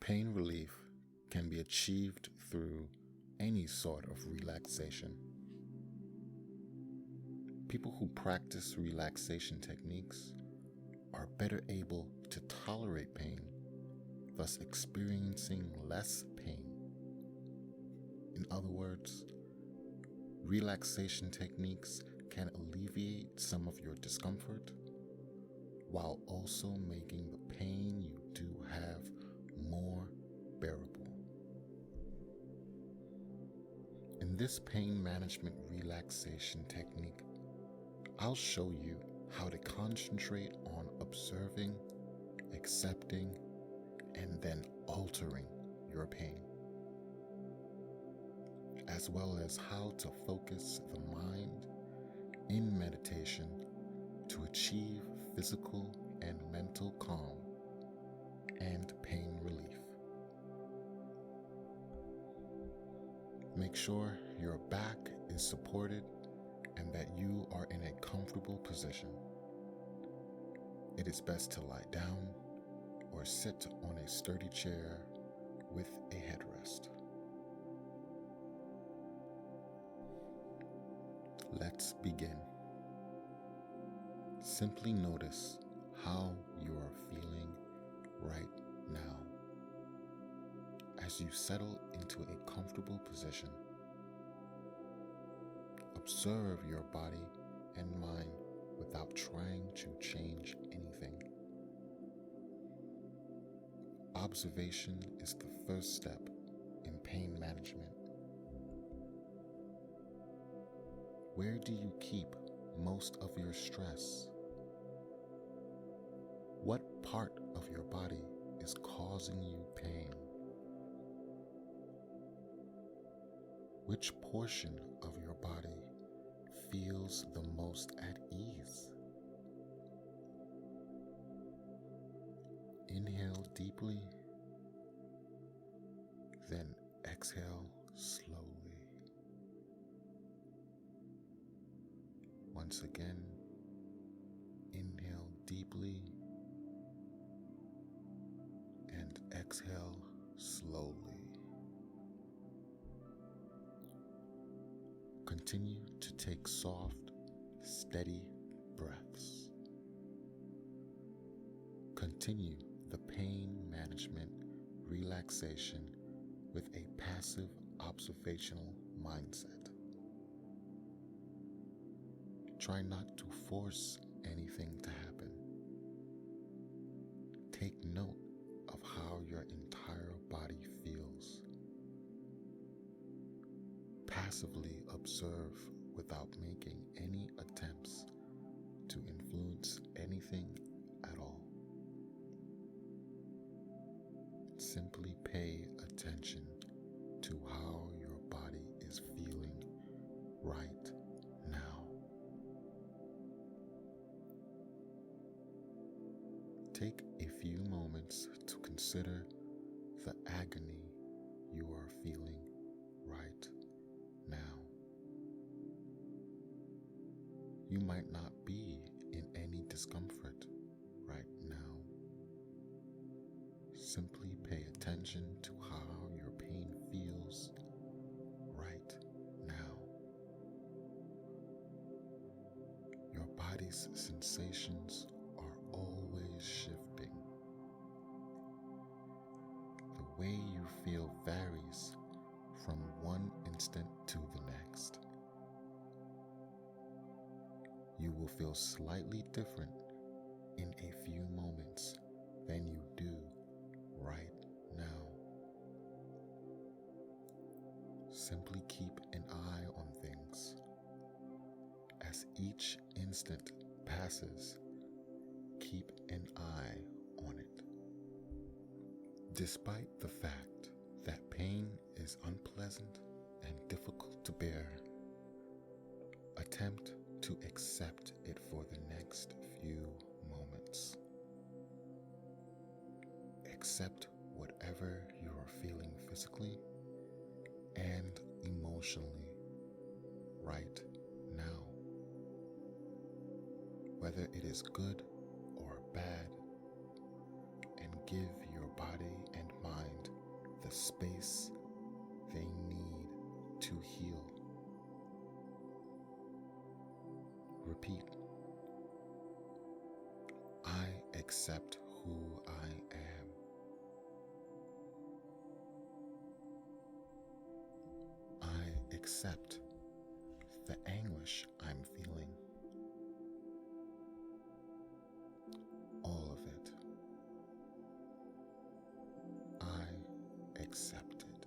Pain relief can be achieved through any sort of relaxation. People who practice relaxation techniques are better able to tolerate pain, thus experiencing less pain. In other words, relaxation techniques can alleviate some of your discomfort while also making the pain you do have more bearable. In this pain management relaxation technique, I'll show you how to concentrate on observing, accepting, and then altering your pain, as well as how to focus the mind in meditation to achieve physical and mental calm and pain relief. Make sure your back is supported and that you are in a comfortable position. It is best to lie down or sit on a sturdy chair with a headrest. Let's begin. Simply notice how you are feeling right now. As you settle into a comfortable position, observe your body and mind without trying to change anything. Observation is the first step in pain management. Where do you keep most of your stress? What part of your body is causing you pain? Which portion of your body feels the most at ease? Inhale deeply, then exhale slowly. Once again, inhale deeply and exhale slowly. Continue to take soft, steady breaths. Continue the pain management relaxation with a passive observational mindset. Try not to force anything to happen. Take note of how your entire body feels. Passively observe without making any attempts to influence anything at all. Simply pay attention to how your body is feeling right now. Take a few moments to consider the agony you are feeling right now. You might not be in any discomfort right now. Simply pay attention to how your pain feels right now. Your body's sensations are always shifting. The way you feel varies from one instant to the next. You will feel slightly different in a few moments than you do right now. Simply keep an eye on things. As each instant passes, keep an eye on it. Despite the fact that pain is unpleasant and difficult to bear, attempt to accept it for the next few moments. Accept whatever you are feeling physically and emotionally right now. Whether it is good or bad, and give your body and mind the space they need to heal. Repeat. I accept who I am. I accept the anguish I'm feeling. All of it. I accept it.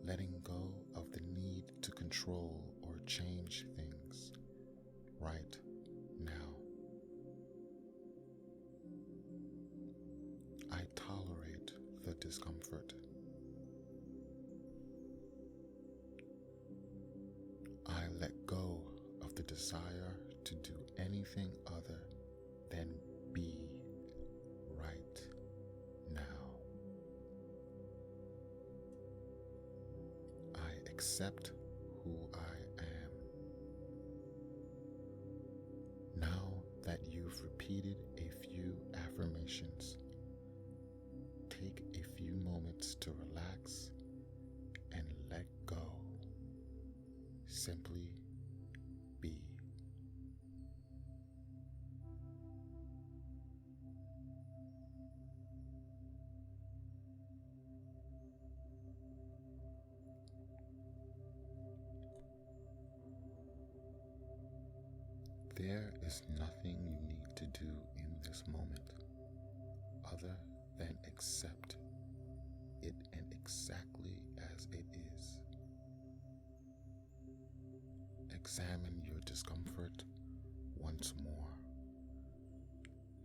Letting go of the need to control or change things right now. I tolerate the discomfort. I let go of the desire to do anything other than be right now. I accept who I am. Now that you've repeated a few affirmations, take a few moments to relax and let go. Simply be. There is nothing you need to do in this moment other than accept it and exactly as it is. Examine your discomfort once more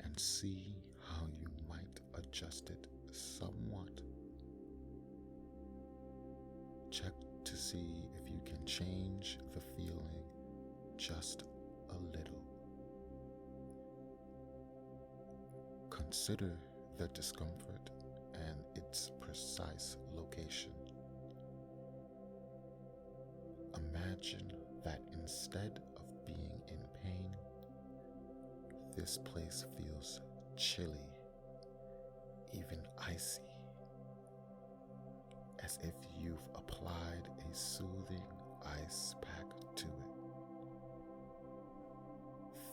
and see how you might adjust it somewhat. Check to see if you can change the feeling just a little. Consider the discomfort and its precise location. Imagine that instead of being in pain, this place feels chilly, even icy, as if you've applied a soothing ice pack to it.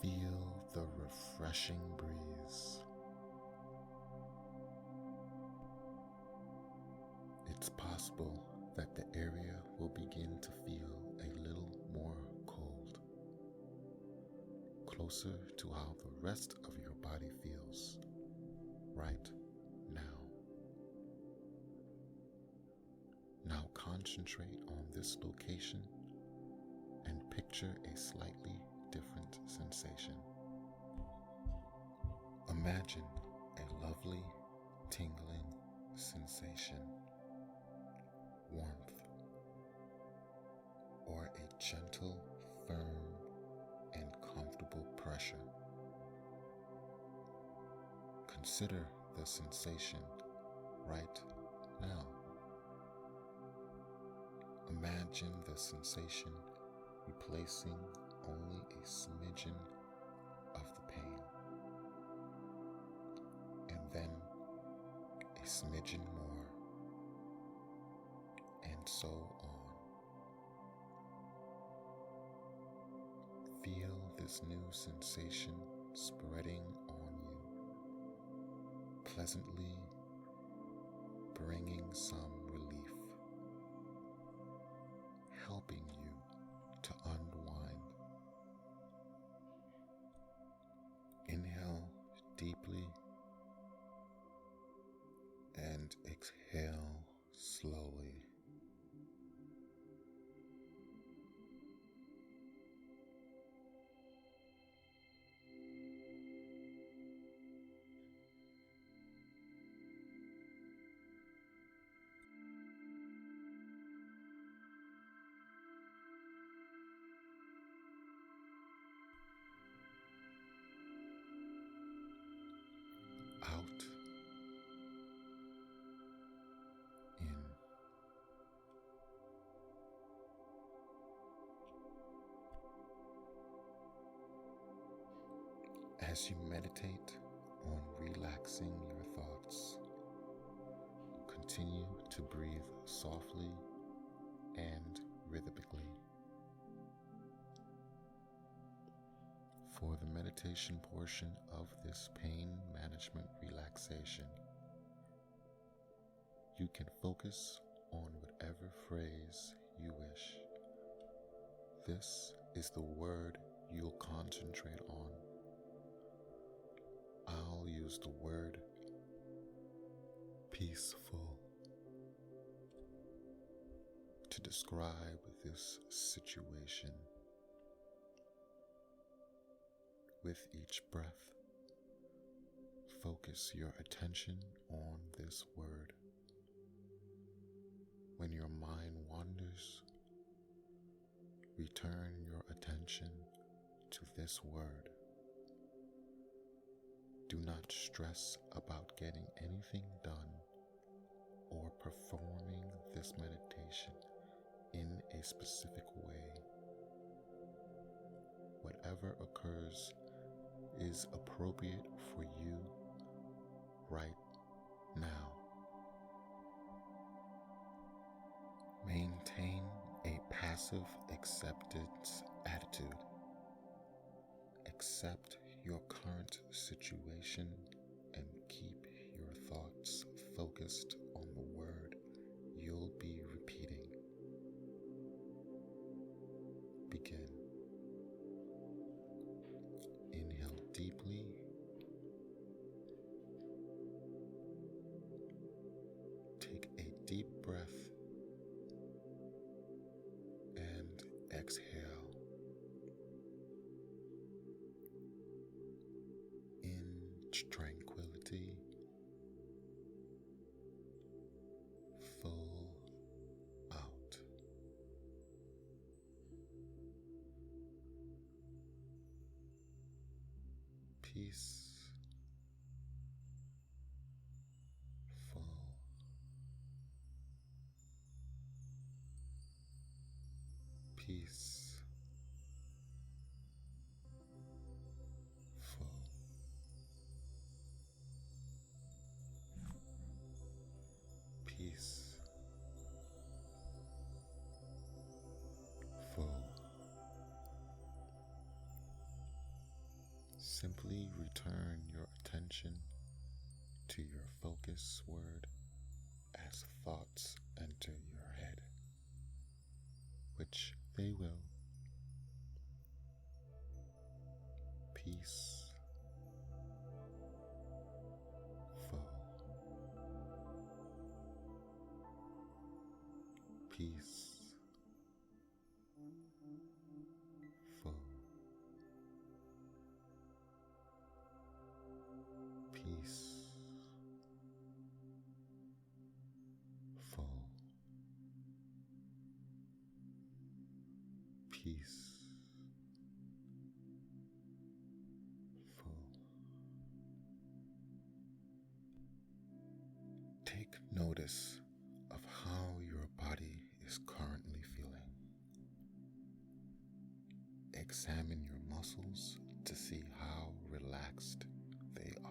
Feel the refreshing breeze. It's possible that the area will begin to feel a little more cold, closer to how the rest of your body feels right now. Now concentrate on this location and picture a slightly different sensation. Imagine a lovely, tingling sensation, warmth, or a gentle, firm, and comfortable pressure. Consider the sensation right now. Imagine the sensation replacing only a smidgen of the pain, and then a smidgen more, and so on. Feel this new sensation spreading on you, pleasantly bringing some relief, helping you to unwind. Inhale deeply and exhale slowly. Out, in. As you meditate on relaxing your Continue to breathe softly and rhythmically. For the meditation portion of this pain management relaxation, you can focus on whatever phrase you wish. This is the word you'll concentrate on. I'll use the word peaceful to describe this situation. With each breath, focus your attention on this word. When your mind wanders, return your attention to this word. Do not stress about getting anything done or performing this meditation in a specific way. Whatever occurs is appropriate for you right now. Maintain a passive acceptance attitude. Accept your current situation and keep your thoughts focused on the word you'll be repeating. Begin. Inhale deeply. Take a deep breath and exhale. In tranquility, full out. Peace, full. Peace, full. Peace, full. Simply return your attention to your focus word as thoughts enter your head, which they will. Peace, full. Peace, full. Peace, full. Peace, full. Take notice of how your body is currently feeling. Examine your muscles to see how relaxed they are.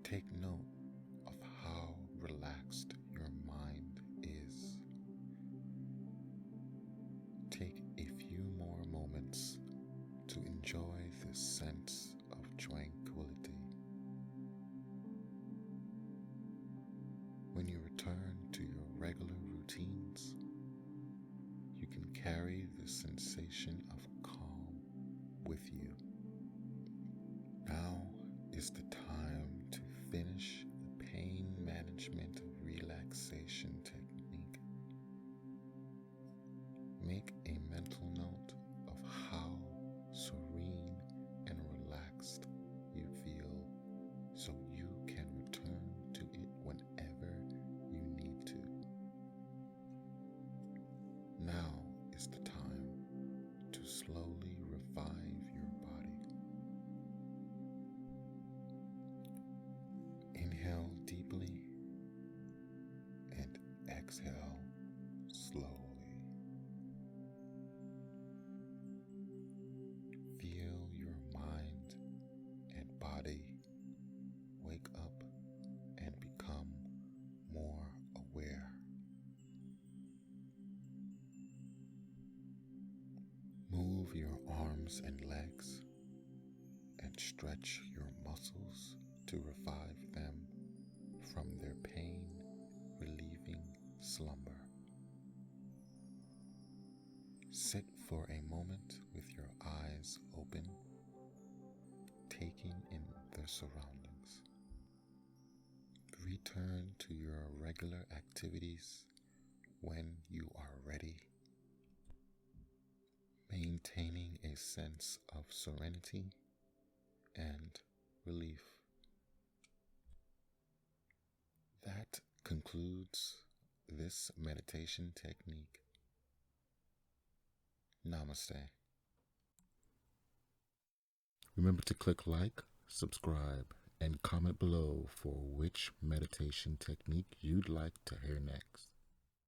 Take note of how relaxed your mind is. Take a few more moments to enjoy this sense of tranquility. When you return to your regular routines, you can carry the sensation of calm with you. Now is the time to finish the pain management relaxation technique. Make a mental note of how serene and relaxed you feel so you can return to it whenever you need to. Now is the time to slowly revive your body. Inhale deeply and exhale slowly. Feel your mind and body wake up and become Move your arms and legs and stretch your muscles to revive them from their pain-relieving slumber. Sit for a moment with your eyes open, taking in the surroundings. Return to your regular activities when you are ready, maintaining a sense of serenity and relief. That concludes this meditation technique. Namaste. Remember to click like, subscribe, and comment below for which meditation technique you'd like to hear next.